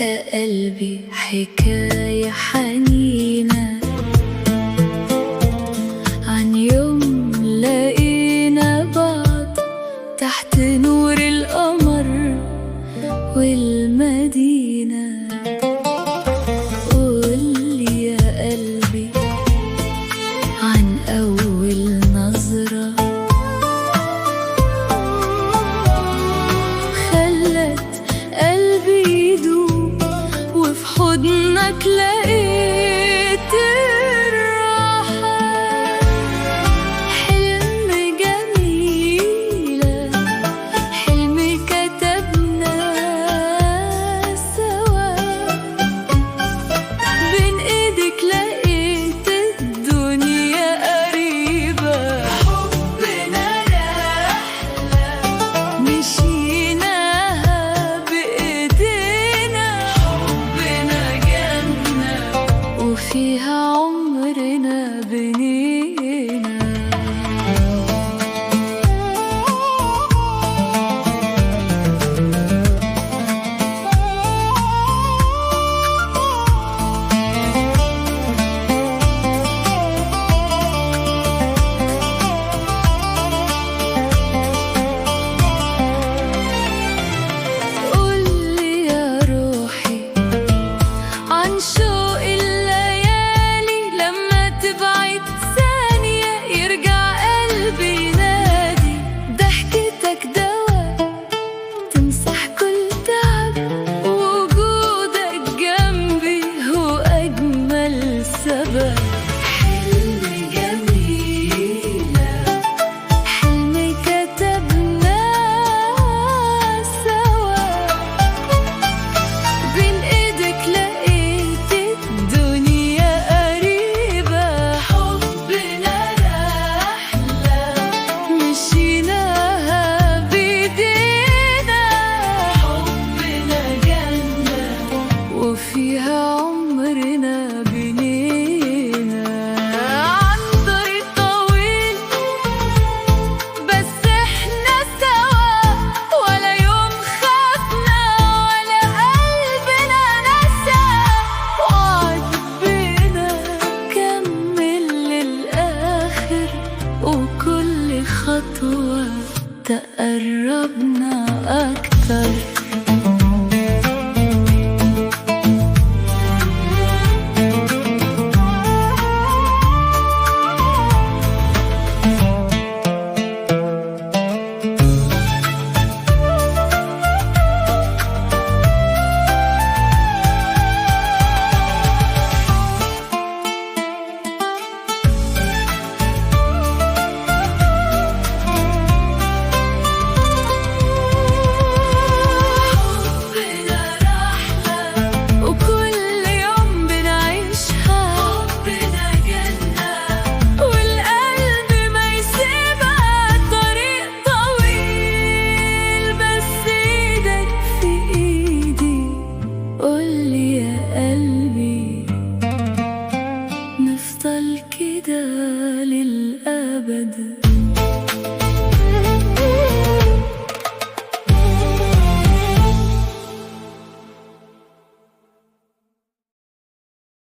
يا قلبي حكاية حنينة عن يوم لقينا بعض تحت نور القمر والمدينة. قولي يا قلبي عن أول نظرة خلت قلبي يدوب وفي حضنك لقيت الراحة. حلم جميلة حلم كتبناه سوا بين ايدك لقيت الدنيا قريبة. حبنا رحلة مشيناها بإيدينا، حبنا جنة وفيها عمرنا بنينا. قولي يا روحي عن شوق الليالي لما تبعد ثانية يرجع قلبي ينادي. ضحكتك دوا تمسح كل تعب ووجودك جنبي هو أجمل سبب. حلم جميلة حلم كتبناه سوا بين ايدك لقيت الدنيا قريبة. حبنا رحلة مشيناها بإيدينا، حبنا جنة وفيها عمرنا بنينا. عن طريق طويل بس احنا سوا ولا يوم خافنا ولا قلبنا نسى. وعد بينا كمل للآخر وكل خطوة تقربنا أكتر. حبنا رحلة وكل يوم بنعيشها، حبنا جنة والقلب ما يسيبها. طريق طويل بس ايدك في ايدي. قولي يا قلبي نفضل كده للأبد.